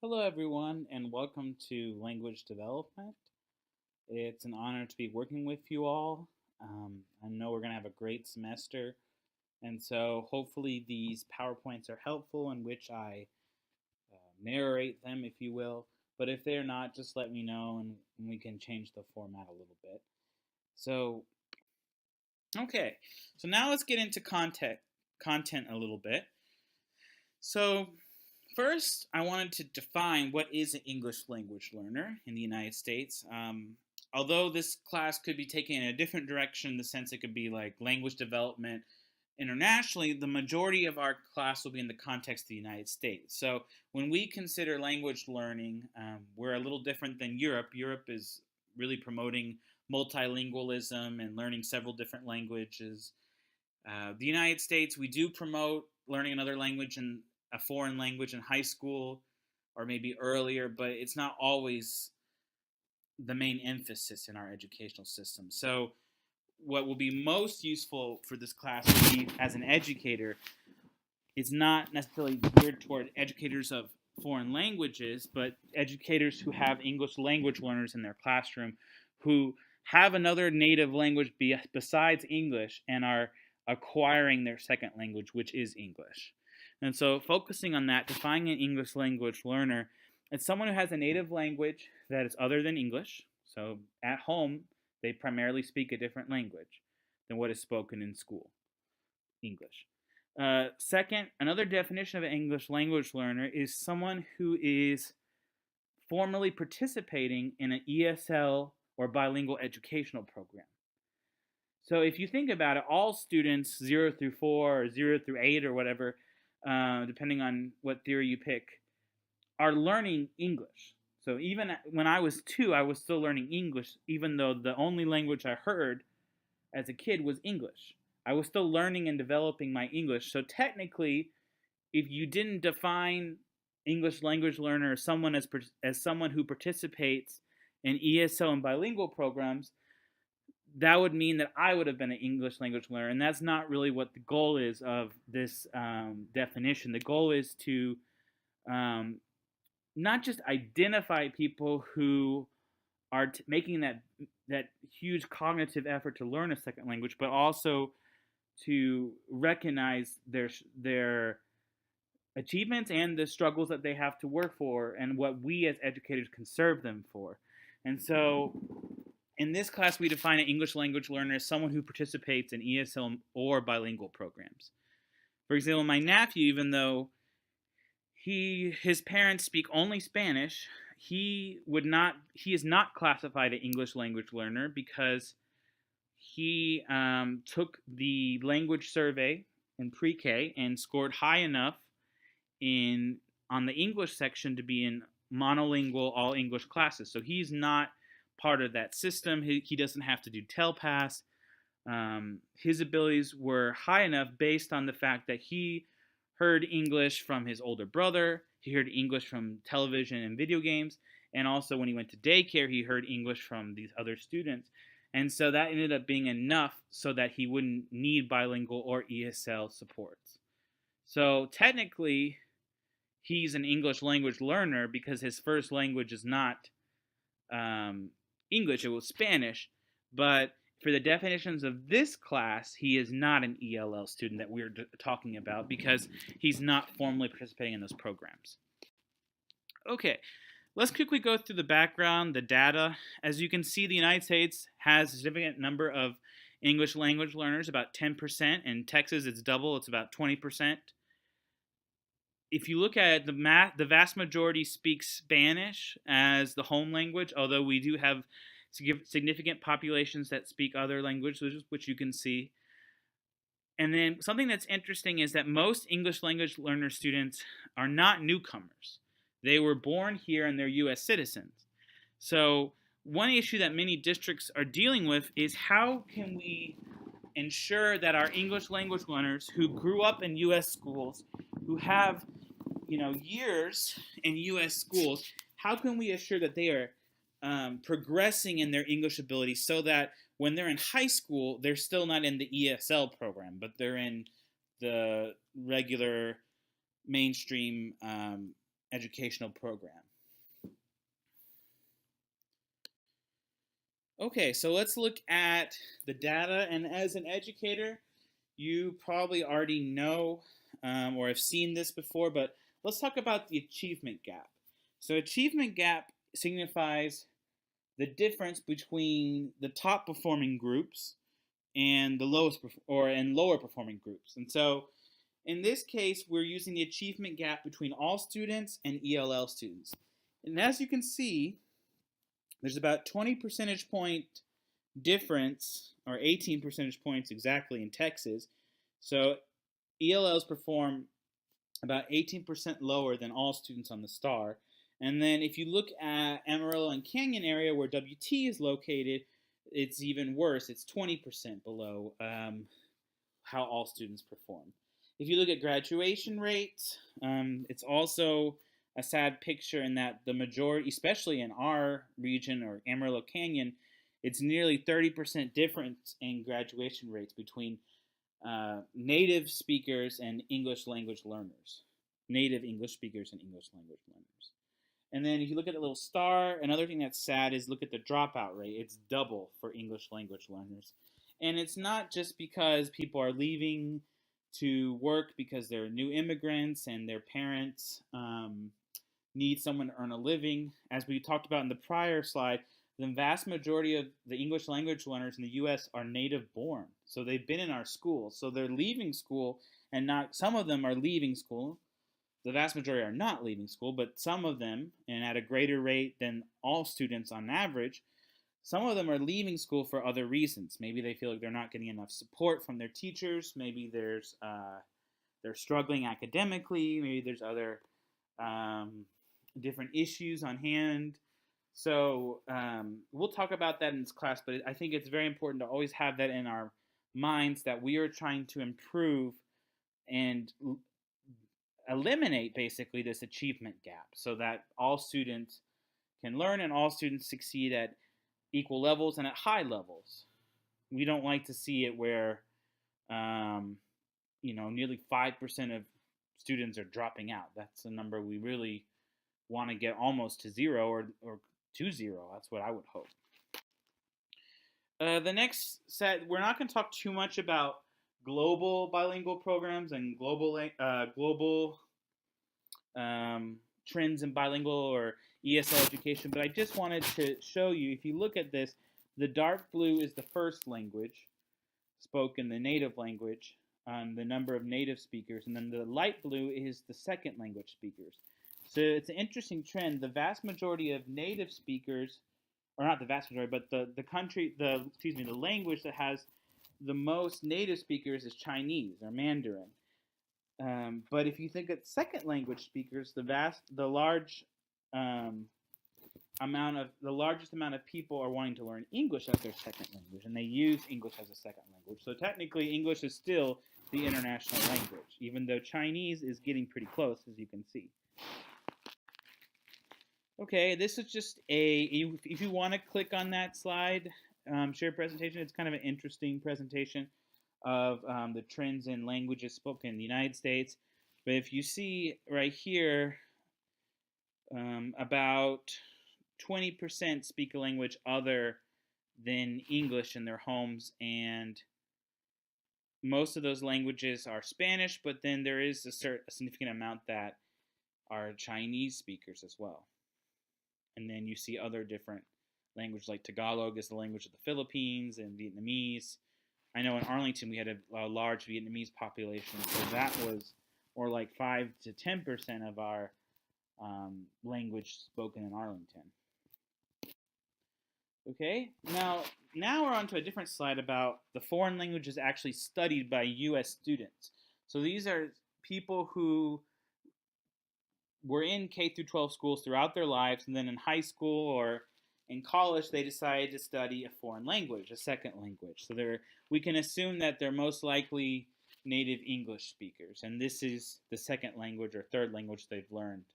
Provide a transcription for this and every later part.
Hello, everyone, and welcome to Language Development. It's an honor to be working with you all. I know we're going to have a great semester, and so hopefully these PowerPoints are helpful in which I narrate them, if you will. But if they're not, just let me know and we can change the format a little bit. So, okay, so now let's get into content a little bit. So, first, I wanted to define what is an English language learner in the United States. Although this class could be taken in a different direction, in the sense it could be like language development internationally, the majority of our class will be in the context of the United States. So when we consider language learning, we're a little different than Europe. Europe is really promoting multilingualism and learning several different languages. The United States, we do promote learning another language and a foreign language in high school or maybe earlier, but it's not always the main emphasis in our educational system. So what will be most useful for this class for me as an educator is not necessarily geared toward educators of foreign languages, but educators who have English language learners in their classroom who have another native language besides English and are acquiring their second language, which is English. And so focusing on that, defining an English language learner, it's someone who has a native language that is other than English. So at home, they primarily speak a different language than what is spoken in school, English. Second, another definition of an English language learner is someone who is formally participating in an ESL or bilingual educational program. So if you think about it, all students 0 through 4 or 0 through 8 or whatever, depending on what theory you pick, are learning English. So even when I was 2, I was still learning English, even though the only language I heard as a kid was English. I was still learning and developing my English. So technically, if you didn't define English language learner as someone who participates in ESL and bilingual programs, that would mean that I would have been an English language learner, and that's not really what the goal is of this definition. The goal is to not just identify people who are making that huge cognitive effort to learn a second language, but also to recognize their achievements and the struggles that they have to work for, and what we as educators can serve them for. And so in this class, we define an English language learner as someone who participates in ESL or bilingual programs. For example, my nephew, even though his parents speak only Spanish, he is not classified an English language learner because he took the language survey in pre-K and scored high enough on the English section to be in monolingual all English classes. So he's not part of that system. He doesn't have to do TELPAS. His abilities were high enough based on the fact that he heard English from his older brother, he heard English from television and video games, and also when he went to daycare, he heard English from these other students. And so that ended up being enough so that he wouldn't need bilingual or ESL supports. So technically, he's an English language learner because his first language is not English, it was Spanish, but for the definitions of this class, he is not an ELL student that we're talking about because he's not formally participating in those programs. Okay, let's quickly go through the background, the data. As you can see, the United States has a significant number of English language learners, about 10%. In Texas, it's double, it's about 20%. If you look at it, the vast majority speak Spanish as the home language, although we do have significant populations that speak other languages, which you can see. And then something that's interesting is that most English language learner students are not newcomers. They were born here and they're U.S. citizens. So one issue that many districts are dealing with is how can we ensure that our English language learners who grew up in U.S. schools, who have years in U.S. schools, how can we assure that they are progressing in their English ability so that when they're in high school, they're still not in the ESL program, but they're in the regular mainstream educational program. Okay, so let's look at the data, and as an educator, you probably already know or have seen this before, but let's talk about the achievement gap. So achievement gap signifies the difference between the top performing groups and the lowest and lower performing groups. And so in this case, we're using the achievement gap between all students and ELL students. And as you can see, there's about 20 percentage point difference, or 18 percentage points exactly in Texas. So ELLs perform about 18% lower than all students on the STAR. And then if you look at Amarillo and Canyon area where WT is located, it's even worse. It's 20% below how all students perform. If you look at graduation rates, it's also a sad picture in that the majority, especially in our region or Amarillo Canyon, it's nearly 30% difference in graduation rates between native speakers and English language learners. Native English speakers and English language learners. And then if you look at the little star, another thing that's sad is look at the dropout rate. It's double for English language learners. And it's not just because people are leaving to work because they're new immigrants and their parents need someone to earn a living. As we talked about in the prior slide, the vast majority of the English language learners in the U.S. are native born. So they've been in our schools. So they're leaving school, and not some of them are leaving school. The vast majority are not leaving school, but some of them, and at a greater rate than all students on average, some of them are leaving school for other reasons. Maybe they feel like they're not getting enough support from their teachers. Maybe they're struggling academically. Maybe there's other different issues on hand. So we'll talk about that in this class, but I think it's very important to always have that in our minds that we are trying to improve and eliminate basically this achievement gap so that all students can learn and all students succeed at equal levels and at high levels. We don't like to see it where nearly 5% of students are dropping out. That's a number we really want to get almost to zero or to zero. That's what I would hope. The next set, we're not going to talk too much about global bilingual programs and global trends in bilingual or ESL education, but I just wanted to show you, if you look at this, the dark blue is the first language spoken, the native language, the number of native speakers, and then the light blue is the second language speakers. So it's an interesting trend. The vast majority of native speakers, or not the vast majority, but the language that has the most native speakers is Chinese or Mandarin. But if you think of second language speakers, the largest amount of people are wanting to learn English as their second language, and they use English as a second language. So technically, English is still the international language, even though Chinese is getting pretty close, as you can see. Okay, this is just if you want to click on that slide, share presentation, it's kind of an interesting presentation of the trends in languages spoken in the United States. But if you see right here, about 20% speak a language other than English in their homes, and most of those languages are Spanish, but then there is a significant amount that are Chinese speakers as well. And then you see other different languages, like Tagalog is the language of the Philippines, and Vietnamese. I know in Arlington we had a large Vietnamese population, so that was more like 5 to 10% of our language spoken in Arlington. Okay, now we're on to a different slide about the foreign languages actually studied by U.S. students. So these are people who were in K through 12 schools throughout their lives, and then in high school or in college they decided to study a foreign language, a second language. So we can assume that they're most likely native English speakers, and this is the second language or third language they've learned.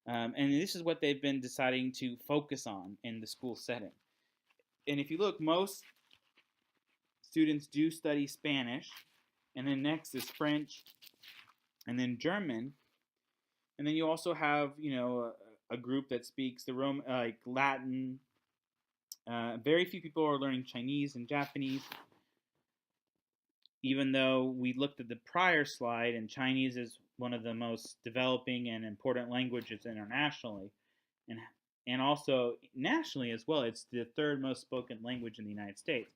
And this is what they've been deciding to focus on in the school setting. And if you look, most students do study Spanish, and then next is French, and then German. And then you also have, a group that speaks the like Latin. Very few people are learning Chinese and Japanese, even though we looked at the prior slide, and Chinese is one of the most developing and important languages internationally, and also nationally as well. It's the third most spoken language in the United States.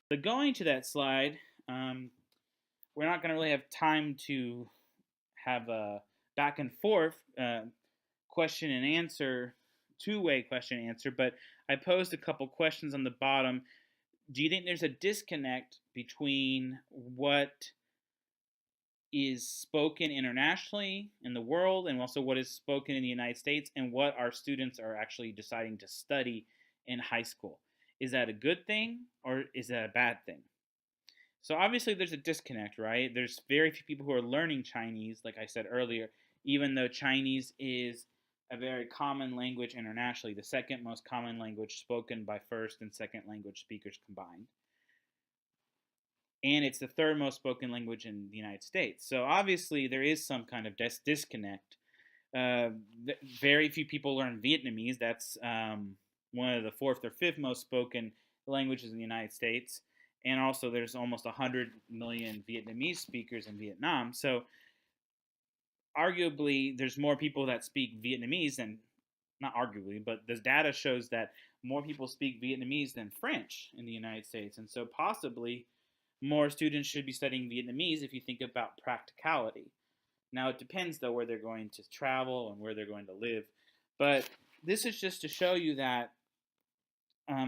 But going to that slide, we're not going to really have time to have a back and forth question and answer, two-way question and answer, but I posed a couple questions on the bottom. Do you think there's a disconnect between what is spoken internationally in the world and also what is spoken in the United States and what our students are actually deciding to study in high school? Is that a good thing or is that a bad thing? So obviously there's a disconnect, right? There's very few people who are learning Chinese, like I said earlier, even though Chinese is a very common language internationally, the second most common language spoken by first and second language speakers combined. And it's the third most spoken language in the United States. So obviously there is some kind of disconnect. Very few people learn Vietnamese. That's one of the fourth or fifth most spoken languages in the United States. And also there's almost 100 million Vietnamese speakers in Vietnam. So arguably there's more people that speak Vietnamese than, not arguably, but the data shows that more people speak Vietnamese than French in the United States. And so possibly more students should be studying Vietnamese if you think about practicality. Now, it depends, though, where they're going to travel and where they're going to live. But this is just to show you that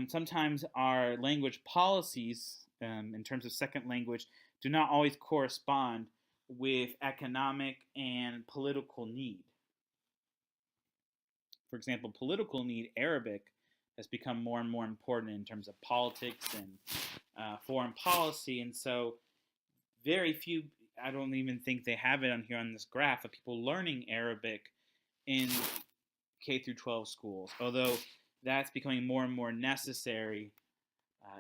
sometimes our language policies, in terms of second language, do not always correspond with economic and political need. For example, political need, Arabic, has become more and more important in terms of politics and foreign policy. And so very few, I don't even think they have it on here on this graph, of people learning Arabic in K through 12 schools, although that's becoming more and more necessary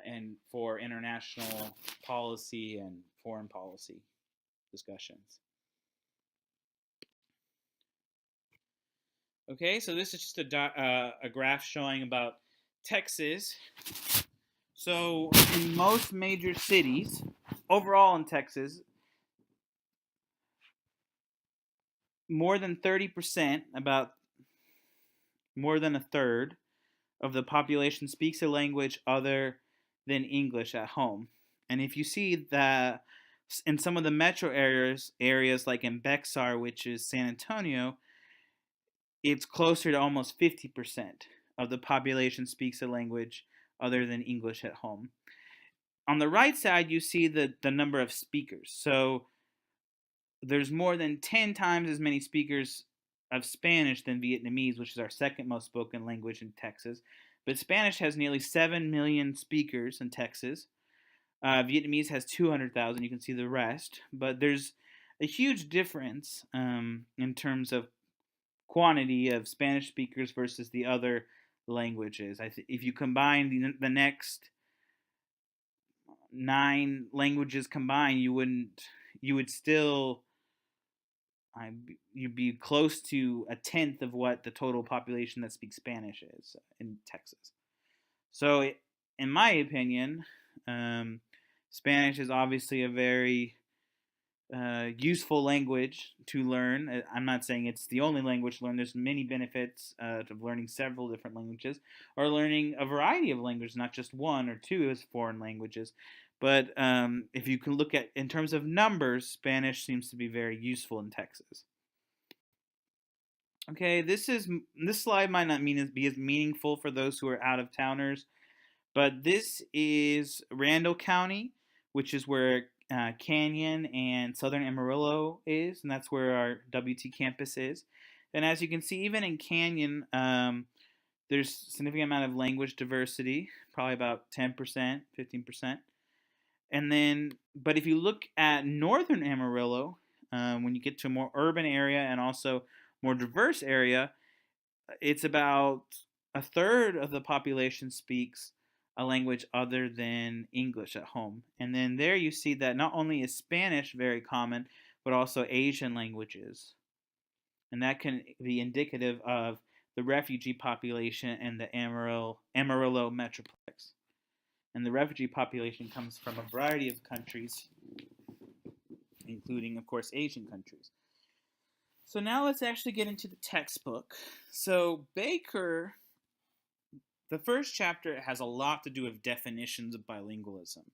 and for international policy and foreign policy discussions. Okay, so this is just a graph showing about Texas. So in most major cities, overall in Texas, more than 30%, about more than a third of the population speaks a language other than English at home. And if you see that in some of the metro areas like in Bexar, which is San Antonio, it's closer to almost 50% of the population speaks a language other than English at home. On the right side, you see the number of speakers. So there's more than 10 times as many speakers of Spanish than Vietnamese, which is our second most spoken language in Texas. But Spanish has nearly 7 million speakers in Texas. Vietnamese has 200,000. You can see the rest. But there's a huge difference in terms of quantity of Spanish speakers versus the other languages. If you combine the next 9 languages combined, you'd still you'd be close to a tenth of what the total population that speaks Spanish is in Texas. So, in my opinion, Spanish is obviously a very useful language to learn. I'm not saying it's the only language to learn. There's many benefits of learning several different languages, or learning a variety of languages, not just one or two as foreign languages. But if you can look at, in terms of numbers, Spanish seems to be very useful in Texas. Okay, this slide might not be as meaningful for those who are out-of-towners, but this is Randall County, which is where Canyon and Southern Amarillo is, and that's where our WT campus is. And as you can see, even in Canyon, there's a significant amount of language diversity, probably about 10%, 15%. And then, but if you look at Northern Amarillo, when you get to a more urban area and also more diverse area, it's about a third of the population speaks a language other than English at home. And then there you see that not only is Spanish very common, but also Asian languages and that can be indicative of the refugee population and the Amarillo Metroplex. And the refugee population comes from a variety of countries, including, of course, Asian countries. So now let's actually get into the textbook. So Baker, the first chapter has a lot to do with definitions of bilingualism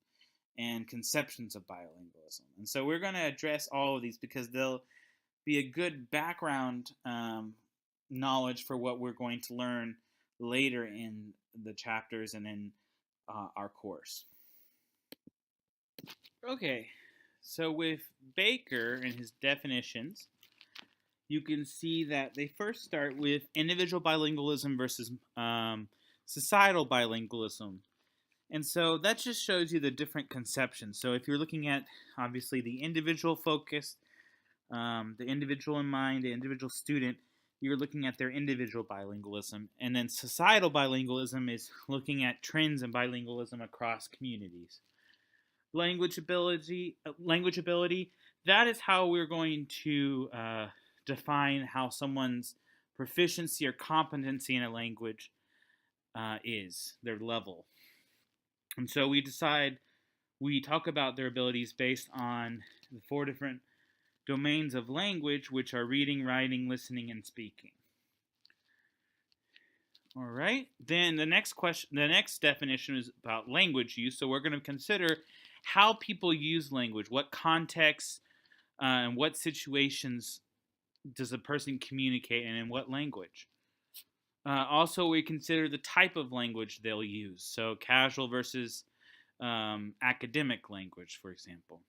and conceptions of bilingualism. And so we're going to address all of these because they'll be a good background knowledge for what we're going to learn later in the chapters and in our course. Okay, so with Baker and his definitions, you can see that they first start with individual bilingualism versus societal bilingualism. And so that just shows you the different conceptions. So if you're looking at, obviously, the individual focus, the individual in mind, the individual student, you're looking at their individual bilingualism. And then societal bilingualism is looking at trends in bilingualism across communities. Language ability, that is how we're going to define how someone's proficiency or competency in a language is, their level. And so we talk about their abilities based on the 4 different domains of language, which are reading, writing, listening, and speaking. All right. Then the next definition is about language use. So we're going to consider how people use language, what contexts and what situations does a person communicate, and in what language. Also, we consider the type of language they'll use. So casual versus academic language, for example.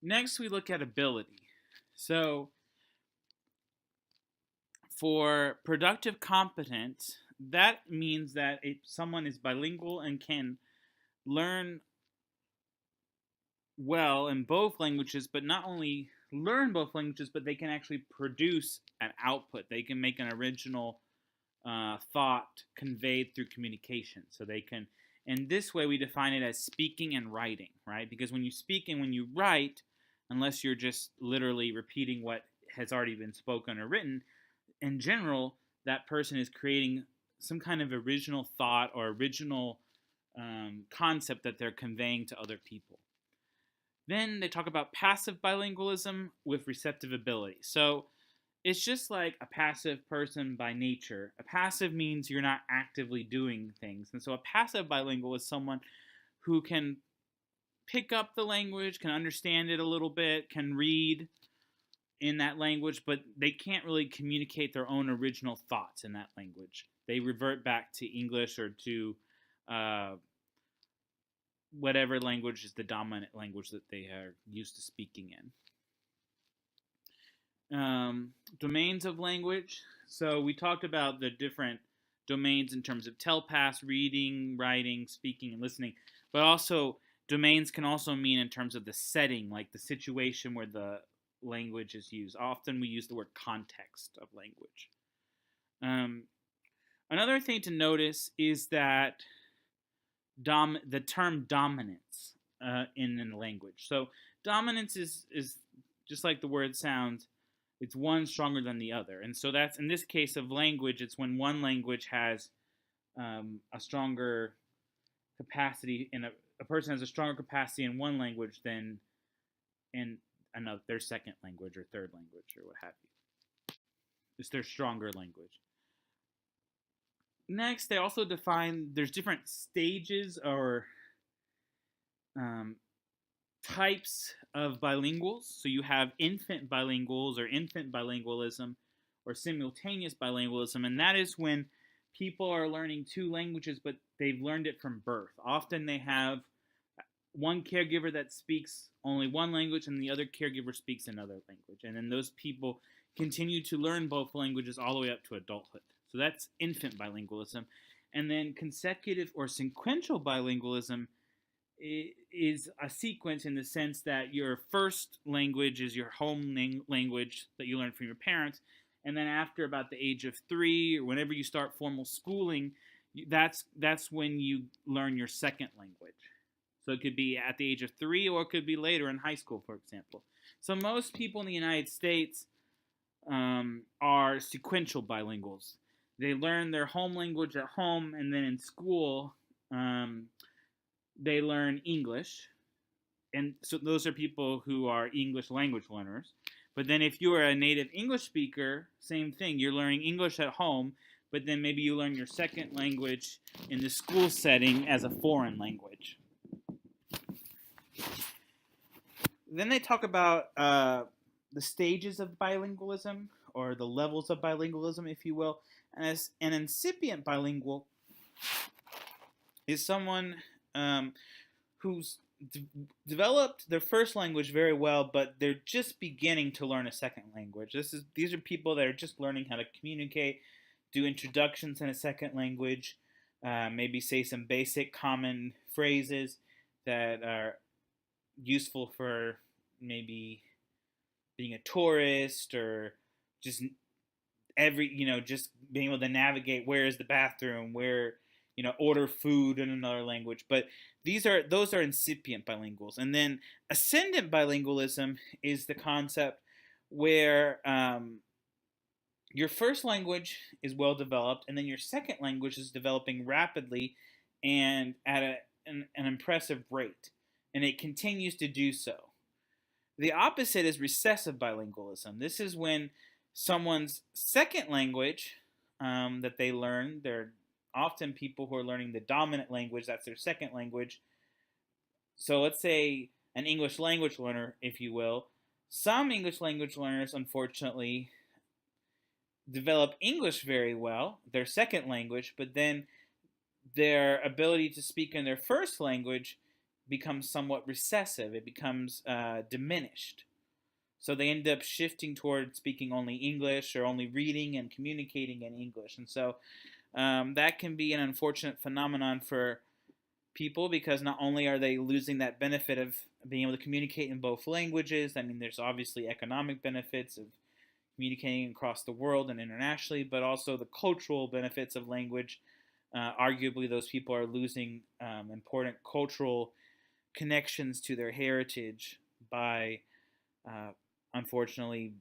Next, we look at ability. So for productive competence, that means that if someone is bilingual and can learn well in both languages, but not only learn both languages, but they can actually produce an output. They can make an original thought conveyed through communication. So they can, and this way we define it as speaking and writing, right? Because when you speak and when you write, unless you're just literally repeating what has already been spoken or written, in general, that person is creating some kind of original thought or original concept that they're conveying to other people. Then they talk about passive bilingualism with receptive ability. So it's just like a passive person by nature. A passive means you're not actively doing things. And so a passive bilingual is someone who can pick up the language, can understand it a little bit, can read in that language, but they can't really communicate their own original thoughts in that language. They revert back to English or to whatever language is the dominant language that they are used to speaking in. Domains of language. So we talked about the different domains in terms of telepath, reading, writing, speaking, and listening. But also, domains can also mean in terms of the setting, like the situation where the language is used. Often we use the word context of language. Another thing to notice is that the term dominance in a language. So dominance is just like the word sounds, it's one stronger than the other. And so that's, in this case of language, it's when one language has a stronger capacity, and a person has a stronger capacity in one language than in another, their second language or third language or what have you. It's their stronger language. Next, they also define there's different stages or types of bilinguals. So you have infant bilinguals or infant bilingualism or simultaneous bilingualism, and that is when people are learning 2 languages, but they've learned it from birth. Often they have one caregiver that speaks only one language and the other caregiver speaks another language. And then those people continue to learn both languages all the way up to adulthood. So that's infant bilingualism. And then consecutive or sequential bilingualism is a sequence in the sense that your first language is your home language that you learn from your parents. And then after about the age of 3 or whenever you start formal schooling, that's when you learn your second language. So it could be at the age of 3 or it could be later in high school, for example. So most people in the United States are sequential bilinguals. They learn their home language at home, and then in school, they learn English. And so those are people who are English language learners. But then if you are a native English speaker, same thing. You're learning English at home, but then maybe you learn your second language in the school setting as a foreign language. Then they talk about the stages of bilingualism, or the levels of bilingualism, if you will. And as an incipient bilingual is someone who's developed their first language very well, but they're just beginning to learn a second language. These are people that are just learning how to communicate, do introductions in a second language, maybe say some basic common phrases that are useful for maybe being a tourist, or just just being able to navigate where is the bathroom, where order food in another language. But those are incipient bilinguals. And then ascendant bilingualism is the concept where your first language is well developed, and then your second language is developing rapidly and at an impressive rate, and it continues to do so. The opposite is recessive bilingualism. This is when someone's second language that they learn, they're often people who are learning the dominant language, that's their second language. So let's say an English language learner, if you will. Some English language learners, unfortunately, develop English very well, their second language, but then their ability to speak in their first language becomes somewhat recessive. It becomes diminished. So they end up shifting toward speaking only English, or only reading and communicating in English. And so that can be an unfortunate phenomenon for people, because not only are they losing that benefit of being able to communicate in both languages, I mean, there's obviously economic benefits of communicating across the world and internationally, but also the cultural benefits of language. Arguably, those people are losing important cultural connections to their heritage by, unfortunately,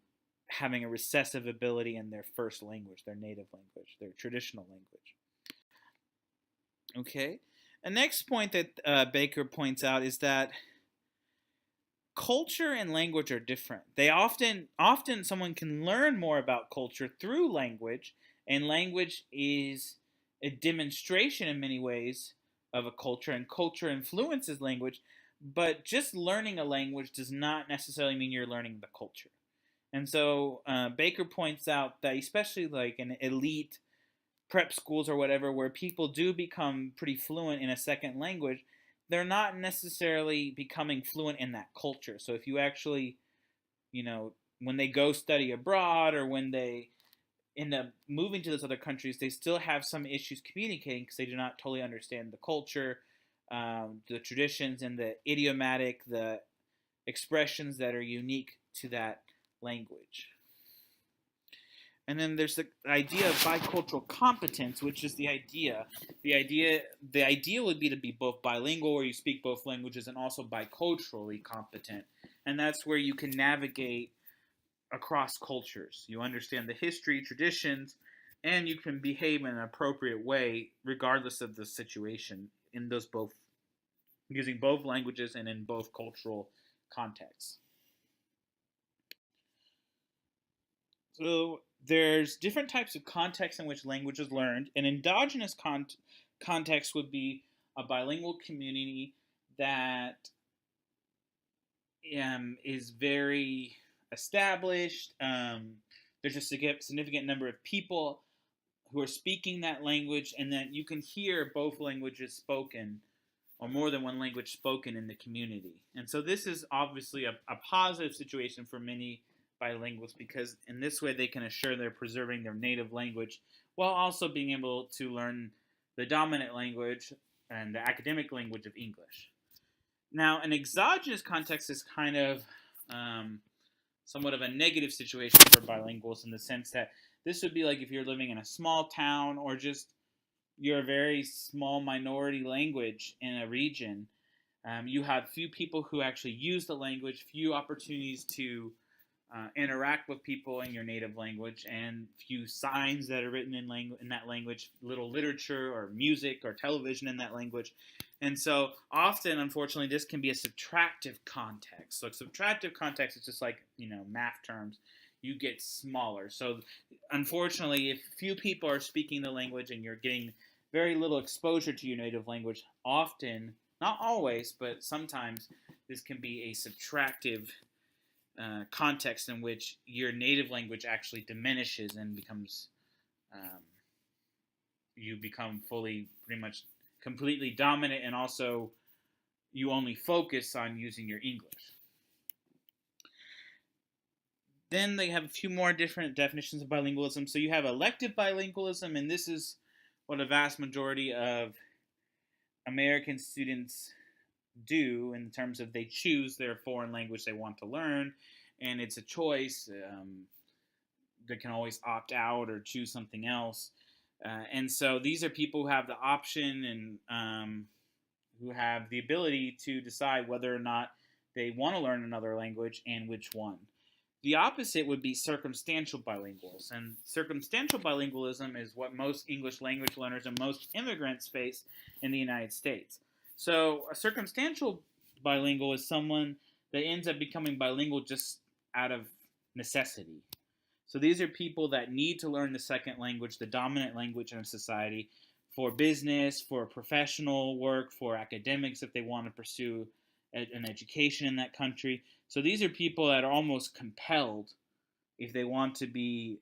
having a recessive ability in their first language, their native language, their traditional language. Okay. The next point that Baker points out is that culture and language are different. They often someone can learn more about culture through language, and language is a demonstration in many ways of a culture, and culture influences language, but just learning a language does not necessarily mean you're learning the culture. And so Baker points out that especially like in elite prep schools or whatever, where people do become pretty fluent in a second language, they're not necessarily becoming fluent in that culture. So if you actually, when they go study abroad, or when they end up moving to those other countries, they still have some issues communicating because they do not totally understand the culture, the traditions, and the idiomatic, the expressions that are unique to that language. And then there's the idea of bicultural competence, which is the idea would be to be both bilingual, where you speak both languages, and also biculturally competent. And that's where you can navigate across cultures. You understand the history, traditions, and you can behave in an appropriate way regardless of the situation in those both, using both languages and in both cultural contexts. So there's different types of contexts in which language is learned. An endogenous context would be a bilingual community that is very established. There's a significant number of people who are speaking that language, and that you can hear both languages spoken, or more than one language spoken in the community. And so this is obviously a positive situation for many bilinguals, because in this way they can assure they're preserving their native language while also being able to learn the dominant language and the academic language of English. Now, an exogenous context is kind of somewhat of a negative situation for bilinguals, in the sense that this would be like if you're living in a small town, or just you're a very small minority language in a region. You have few people who actually use the language, few opportunities to interact with people in your native language, and few signs that are written in that language, little literature or music or television in that language. And so often, unfortunately, this can be a subtractive context. So subtractive context is just like, math terms. You get smaller. So unfortunately, if few people are speaking the language and you're getting very little exposure to your native language, often, not always, but sometimes, this can be a subtractive context in which your native language actually diminishes and becomes, you become fully, pretty much, completely dominant, and also you only focus on using your English. Then they have a few more different definitions of bilingualism. So you have elective bilingualism, and this is what a vast majority of American students do in terms of they choose their foreign language they want to learn, and it's a choice. They can always opt out or choose something else. And so these are people who have the option and who have the ability to decide whether or not they want to learn another language and which one. The opposite would be circumstantial bilinguals. And circumstantial bilingualism is what most English language learners and most immigrants face in the United States. So a circumstantial bilingual is someone that ends up becoming bilingual just out of necessity. So these are people that need to learn the second language, the dominant language in a society, for business, for professional work, for academics if they want to pursue an education in that country. So these are people that are almost compelled, if they want to be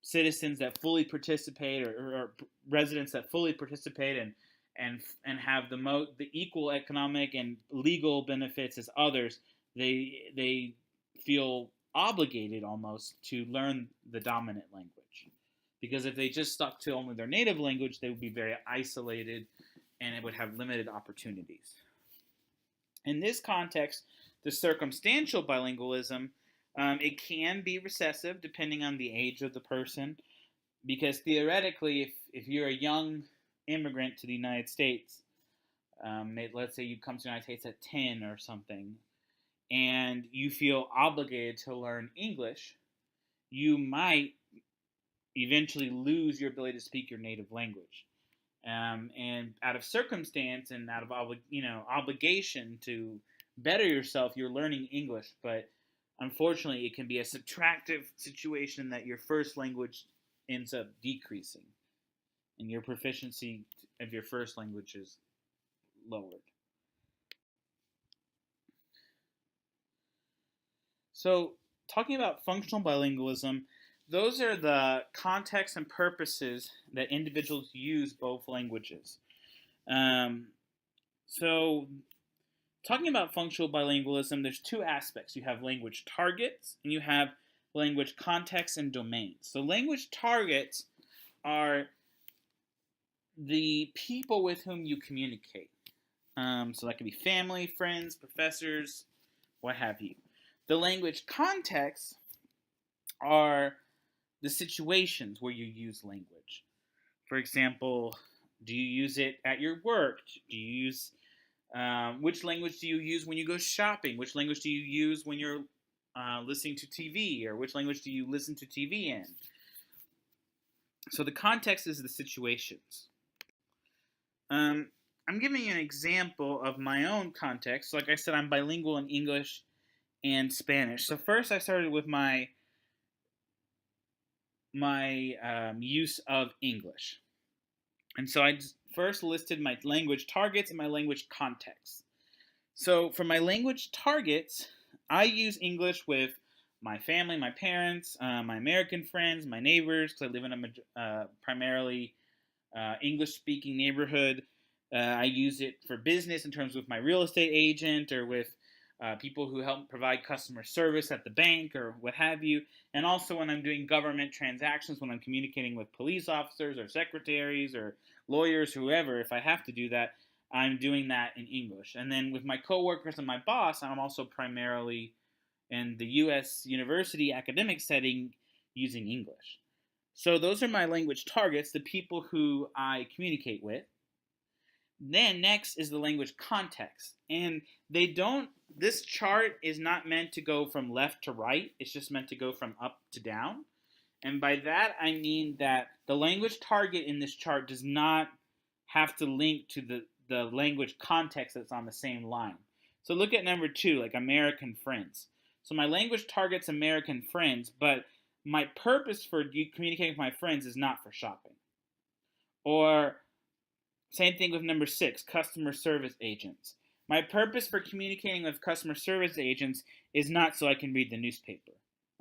citizens that fully participate, or residents that fully participate and have the equal economic and legal benefits as others. They feel obligated almost to learn the dominant language, because if they just stuck to only their native language, they would be very isolated and it would have limited opportunities. In this context, the circumstantial bilingualism, it can be recessive depending on the age of the person, because theoretically, if you're a young immigrant to the United States, let's say you come to the United States at 10 or something, and you feel obligated to learn English, you might eventually lose your ability to speak your native language. And out of circumstance and out of obligation to better yourself, you're learning English. But unfortunately, it can be a subtractive situation that your first language ends up decreasing, and your proficiency of your first language is lowered. So, talking about functional bilingualism, those are the contexts and purposes that individuals use both languages. So, talking about functional bilingualism, there's two aspects. You have language targets, and you have language contexts and domains. So, language targets are the people with whom you communicate. So that could be family, friends, professors, what have you. The language contexts are the situations where you use language. For example, do you use it at your work? Do you use which language do you use when you go shopping? Which language do you use when you're listening to TV? Or which language do you listen to TV in? So the context is the situations. I'm giving you an example of my own context. Like I said, I'm bilingual in English and Spanish. So first I started with my use of English. And so I first listed my language targets and my language contexts. So for my language targets, I use English with my family, my parents, my American friends, my neighbors, because I live in a primarily English-speaking neighborhood. I use it for business in terms of my real estate agent, or with people who help provide customer service at the bank or what have you. And also when I'm doing government transactions, when I'm communicating with police officers or secretaries or lawyers, whoever, if I have to do that, I'm doing that in English. And then with my coworkers and my boss, I'm also primarily in the U.S. university academic setting using English. So those are my language targets, the people who I communicate with. Then next is the language context. And this chart is not meant to go from left to right, it's just meant to go from up to down. And by that, I mean that the language target in this chart does not have to link to the language context that's on the same line. So look at number 2, like American friends. So my language targets American friends, but my purpose for communicating with my friends is not for shopping. Or same thing with number 6, customer service agents. My purpose for communicating with customer service agents is not so I can read the newspaper.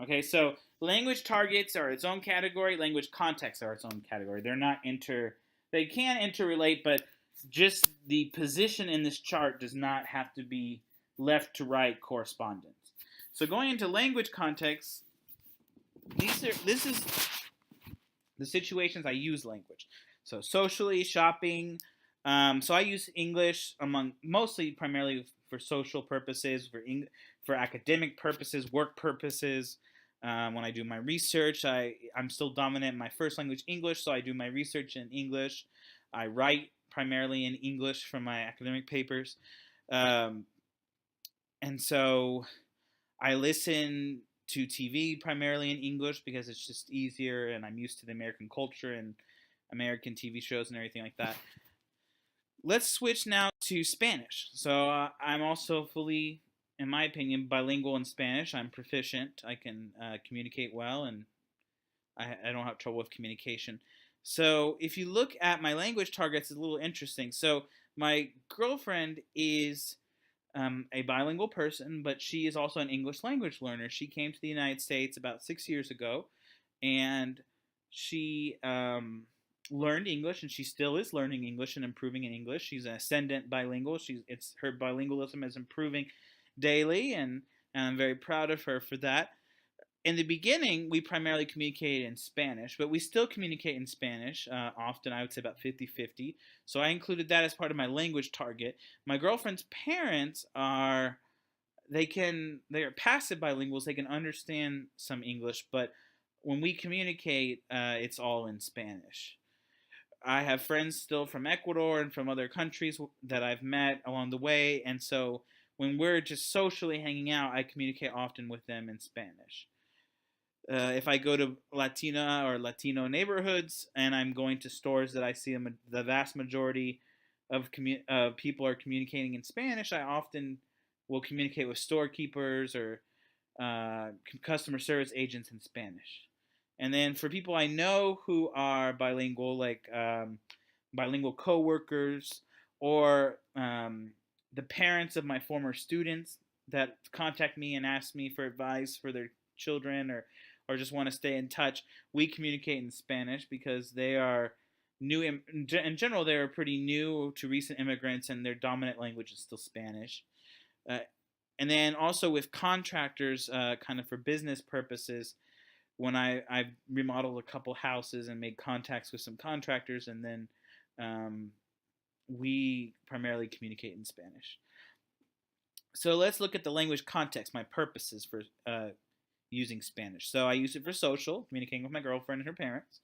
Okay, so language targets are its own category, language contexts are its own category. They can interrelate, but just the position in this chart does not have to be left to right correspondence. So going into language context, this is the situations I use language. So socially, shopping. So I use English primarily for social purposes, for academic purposes, work purposes. When I do my research, I'm still dominant in my first language, English, so I do my research in English. I write primarily in English for my academic papers. And so I listen to TV primarily in English because it's just easier, and I'm used to the American culture and American TV shows and everything like that. Let's switch now to Spanish. So I'm also fully, in my opinion, bilingual in Spanish. I'm proficient. I can communicate well, and I don't have trouble with communication. So if you look at my language targets, it's a little interesting. So my girlfriend is a bilingual person, but she is also an English language learner. She came to the United States about 6 years ago, and she learned English, and she still is learning English and improving in English. She's an ascendant bilingual. Her bilingualism is improving daily, and I'm very proud of her for that. In the beginning, we primarily communicated in Spanish, but we still communicate in Spanish often. I would say about 50-50. So I included that as part of my language target. My girlfriend's parents are passive bilinguals. They can understand some English, but when we communicate, it's all in Spanish. I have friends still from Ecuador and from other countries that I've met along the way, and so when we're just socially hanging out, I communicate often with them in Spanish. If I go to Latina or Latino neighborhoods and I'm going to stores that I see the vast majority of people are communicating in Spanish, I often will communicate with storekeepers or customer service agents in Spanish. And then for people I know who are bilingual, like bilingual coworkers or the parents of my former students that contact me and ask me for advice for their children or just want to stay in touch, we communicate in Spanish because they are new. In general, they are pretty new to recent immigrants, and their dominant language is still Spanish. And then also with contractors, kind of for business purposes, when I've remodeled a couple houses and made contacts with some contractors, and then we primarily communicate in Spanish. So let's look at the language context, my purposes for using Spanish. So I use it for social, communicating with my girlfriend and her parents,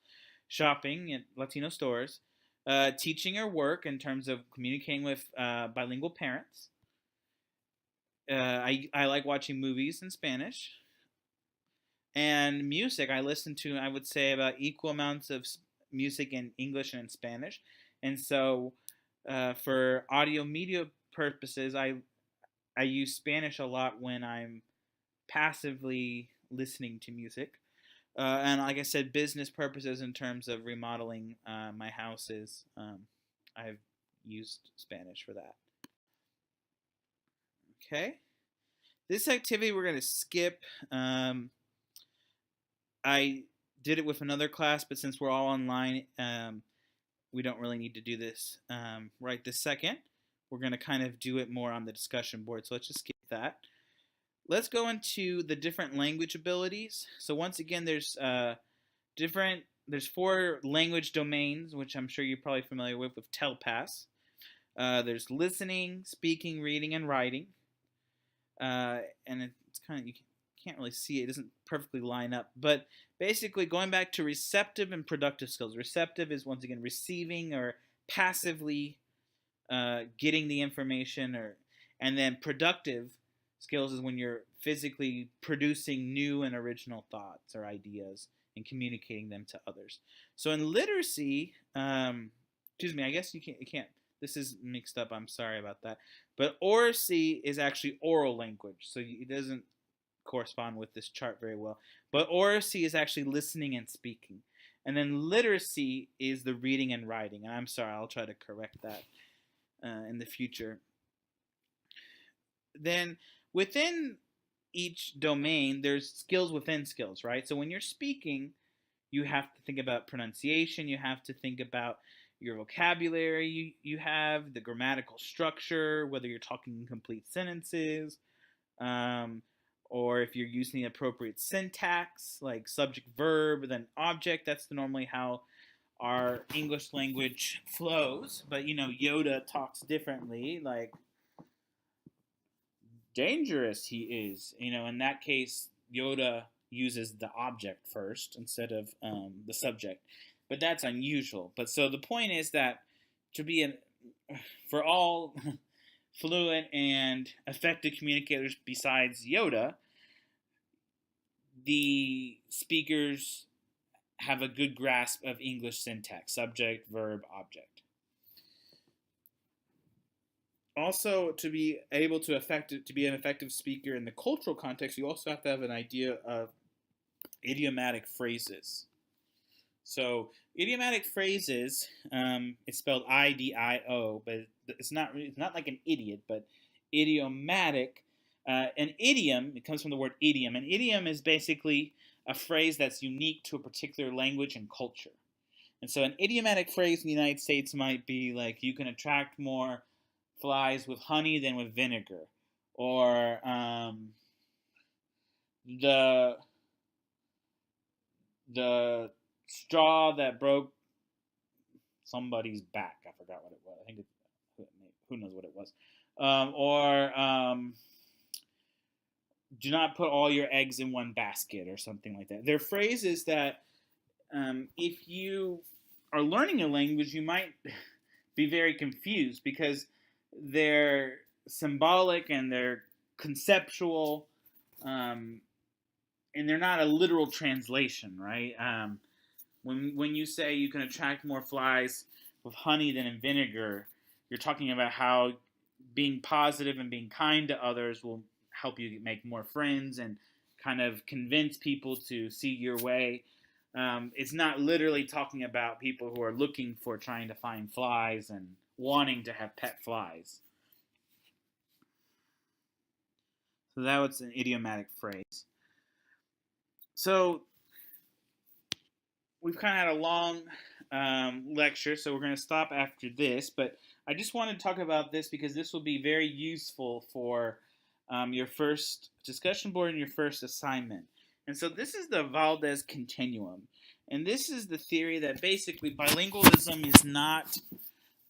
shopping at Latino stores, teaching or work in terms of communicating with bilingual parents. I like watching movies in Spanish. And music, I listen to, I would say, about equal amounts of music in English and in Spanish. And so for audio media purposes, I use Spanish a lot when I'm passively listening to music. And like I said, business purposes in terms of remodeling my houses, I've used Spanish for that. Okay. This activity we're going to skip. I did it with another class, but since we're all online, we don't really need to do this right this second. We're going to kind of do it more on the discussion board, so let's just skip that. Let's go into the different language abilities. So once again, there's 4 language domains, which I'm sure you're probably familiar with telepass. There's listening, speaking, reading, and writing. And it's kind of, you can't really see it. It doesn't perfectly line up. But basically, going back to receptive and productive skills. Receptive is, once again, receiving or passively getting the information, and then productive skills is when you're physically producing new and original thoughts or ideas and communicating them to others. So in literacy, excuse me, I guess you can't. This is mixed up. I'm sorry about that. But oracy is actually oral language, so it doesn't correspond with this chart very well. But oracy is actually listening and speaking. And then literacy is the reading and writing. And I'm sorry, I'll try to correct that in the future. Then within each domain, there's skills within skills, right? So when you're speaking, you have to think about pronunciation. You have to think about your vocabulary you have, the grammatical structure, whether you're talking in complete sentences, or if you're using the appropriate syntax, like subject, verb, then object. That's normally how our English language flows. But, Yoda talks differently, like, dangerous he is. In that case, Yoda uses the object first instead of the subject. But that's unusual. But so the point is that for all fluent and effective communicators besides Yoda, the speakers have a good grasp of English syntax: subject, verb, object. Also, to be able to be an effective speaker in the cultural context, you also have to have an idea of idiomatic phrases. So idiomatic phrases, it's spelled IDIO, but it's not like an idiot, but idiomatic. An idiom, it comes from the word idiom. An idiom is basically a phrase that's unique to a particular language and culture. And so an idiomatic phrase in the United States might be like, you can attract more flies with honey than with vinegar. Or the straw that broke somebody's back. I forgot what it was. I think who knows what it was. Do not put all your eggs in one basket, or something like that. They're phrases that if you are learning a language, you might be very confused because they're symbolic and they're conceptual, and they're not a literal translation, right? When you say you can attract more flies with honey than in vinegar, you're talking about how being positive and being kind to others will help you make more friends and kind of convince people to see your way. It's not literally talking about people who are looking for trying to find flies and wanting to have pet flies. So that was an idiomatic phrase. So we've kind of had a long lecture, so we're going to stop after this. But I just wanted to talk about this because this will be very useful for your first discussion board and your first assignment. And so this is the Valdez Continuum. And this is the theory that basically bilingualism is not,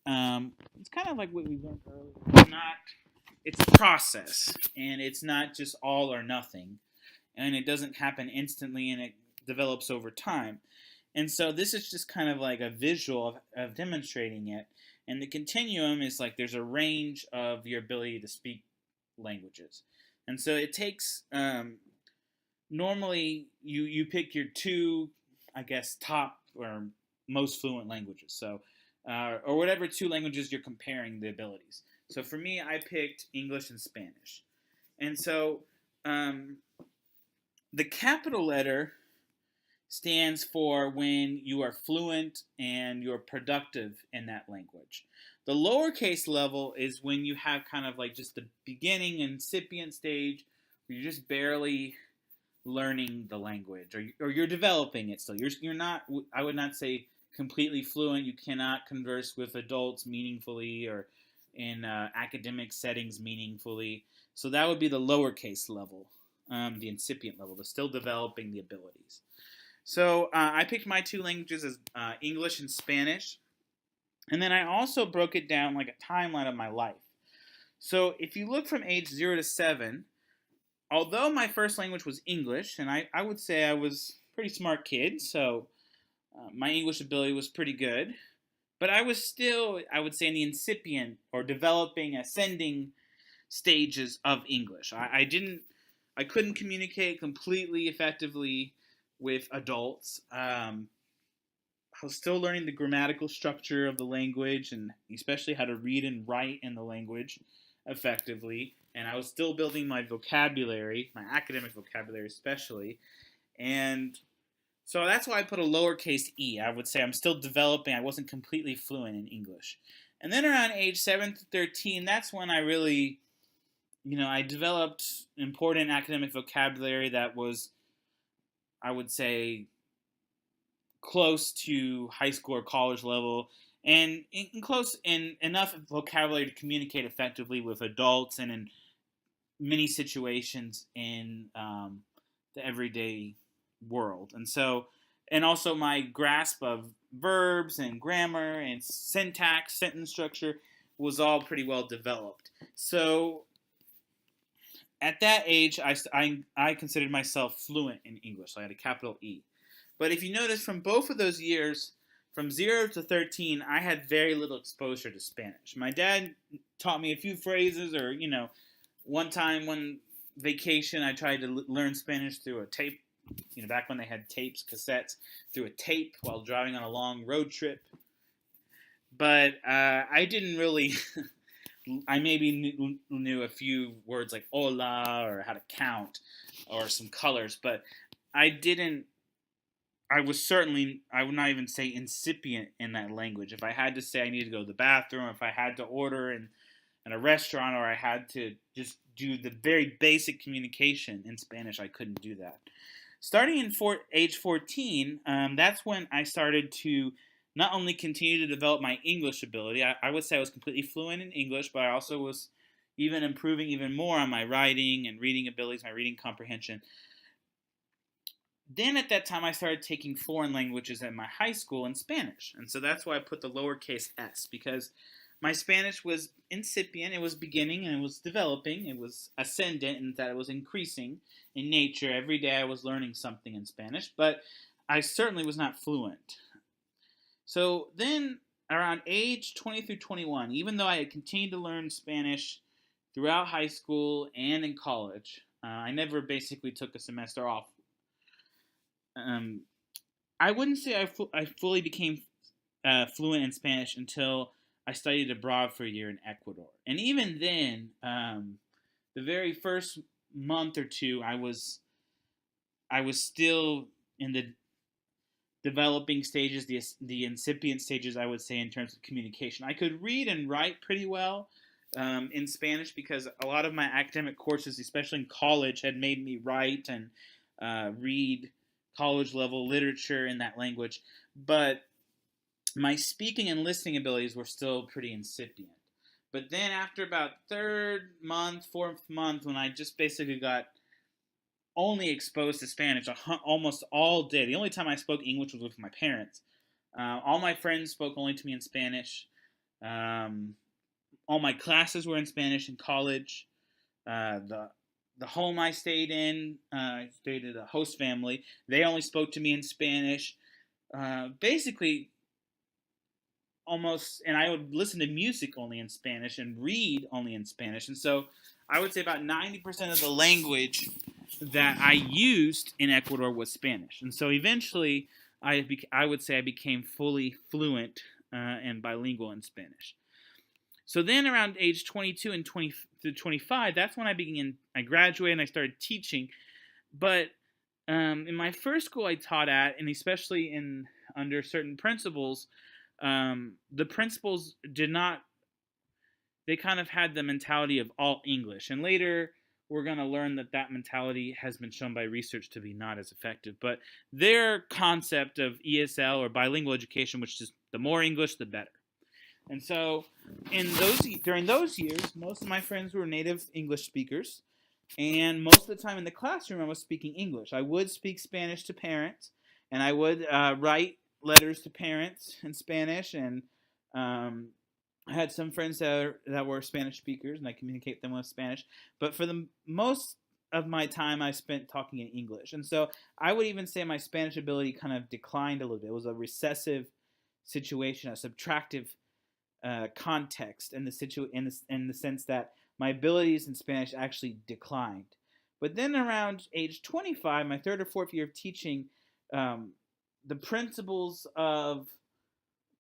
it's kind of like what we learned earlier. It's a process, and it's not just all or nothing. And it doesn't happen instantly, and it develops over time. And so this is just kind of like a visual of demonstrating it. And the continuum is like there's a range of your ability to speak languages. And so it takes, normally you pick your two, I guess, top or most fluent languages. So, or whatever two languages you're comparing the abilities. So for me, I picked English and Spanish. And so the capital letter stands for when you are fluent and you're productive in that language. The lowercase level is when you have kind of like just the beginning incipient stage where you're just barely learning the language, or you're developing it still. You're not, I would not say completely fluent. You cannot converse with adults meaningfully or in academic settings meaningfully. So that would be the lowercase level, the incipient level, the still developing the abilities. So I picked my two languages as English and Spanish. And then I also broke it down like a timeline of my life. So if you look from age 0 to 7, although my first language was English, and I would say I was a pretty smart kid, so my English ability was pretty good. but I was still, I would say, in the incipient or developing, ascending stages of English. I couldn't communicate completely effectively with adults. I was still learning the grammatical structure of the language and especially how to read and write in the language effectively. And I was still building my vocabulary, my academic vocabulary especially. And so that's why I put a lowercase e. I would say I'm still developing. I wasn't completely fluent in English. And then around age 7 to 13, that's when I really, I developed important academic vocabulary that was, I would say, close to high school or college level, and close in enough vocabulary to communicate effectively with adults and in many situations in the everyday world. And also my grasp of verbs and grammar and syntax, sentence structure was all pretty well developed. So at that age, I considered myself fluent in English. So I had a capital E. But if you notice, from both of those years, from 0 to 13, I had very little exposure to Spanish. My dad taught me a few phrases, or, one vacation, I tried to learn Spanish through a tape, back when they had tapes, cassettes, through a tape while driving on a long road trip. But I didn't really, I maybe knew a few words like hola, or how to count, or some colors, but I would not even say incipient in that language. If I had to say I needed to go to the bathroom, if I had to order in a restaurant, or I had to just do the very basic communication in Spanish, I couldn't do that. Starting in age 14, that's when I started to not only continue to develop my English ability. I would say I was completely fluent in English, but I also was even improving even more on my writing and reading abilities, my reading comprehension. Then at that time, I started taking foreign languages at my high school in Spanish. And so that's why I put the lowercase s, because my Spanish was incipient, it was beginning, and it was developing. It was ascendant in that it was increasing in nature. Every day I was learning something in Spanish, but I certainly was not fluent. So then around age 20 through 21, even though I had continued to learn Spanish throughout high school and in college, I never basically took a semester off. I wouldn't say I fully became fluent in Spanish until I studied abroad for a year in Ecuador. And even then, the very first month or two, I was still in the developing stages, the incipient stages, I would say, in terms of communication. I could read and write pretty well in Spanish because a lot of my academic courses, especially in college, had made me write and read college-level literature in that language. But my speaking and listening abilities were still pretty incipient. But then after about third month, fourth month, when I just basically got only exposed to Spanish almost all day. The only time I spoke English was with my parents. All my friends spoke only to me in Spanish. All my classes were in Spanish in college. The home I stayed in, I stayed at a host family. They only spoke to me in Spanish. Basically, almost, and I would listen to music only in Spanish and read only in Spanish. And so I would say about 90% of the language that I used in Ecuador was Spanish. And so eventually, I would say I became fully fluent and bilingual in Spanish. So then around age 22 and 20 to 25, that's when I graduated and I started teaching. But in my first school I taught at, and especially under certain principals, the principals they kind of had the mentality of all English. And later we're going to learn that mentality has been shown by research to be not as effective. But their concept of ESL, or bilingual education, which is the more English, the better. And so during those years, most of my friends were native English speakers. And most of the time in the classroom, I was speaking English. I would speak Spanish to parents, and I would write letters to parents in Spanish. And I had some friends that were Spanish speakers, and I communicate with them with Spanish. But for the most of my time, I spent talking in English. And so I would even say my Spanish ability kind of declined a little bit. It was a recessive situation, a subtractive context, in the sense that my abilities in Spanish actually declined. But then around age 25, my third or fourth year of teaching, the principles of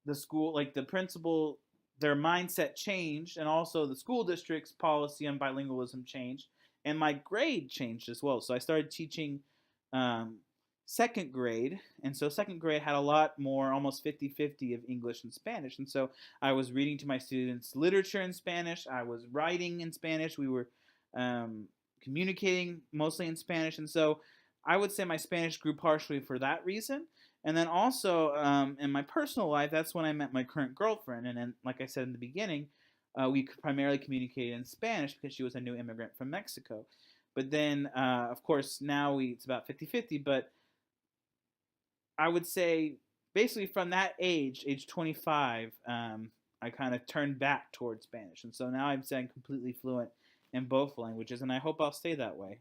the school, like their mindset changed, and also the school district's policy on bilingualism changed, and my grade changed as well. So I started teaching second grade, and so second grade had a lot more, almost 50-50 of English and Spanish, and so I was reading to my students literature in Spanish, I was writing in Spanish, we were communicating mostly in Spanish, and so I would say my Spanish grew partially for that reason. And then also in my personal life, that's when I met my current girlfriend. And then, like I said in the beginning, we primarily communicated in Spanish because she was a new immigrant from Mexico. But then, of course, now it's about 50-50. But I would say basically from that age 25, I kind of turned back towards Spanish. And so now I'm saying completely fluent in both languages, and I hope I'll stay that way.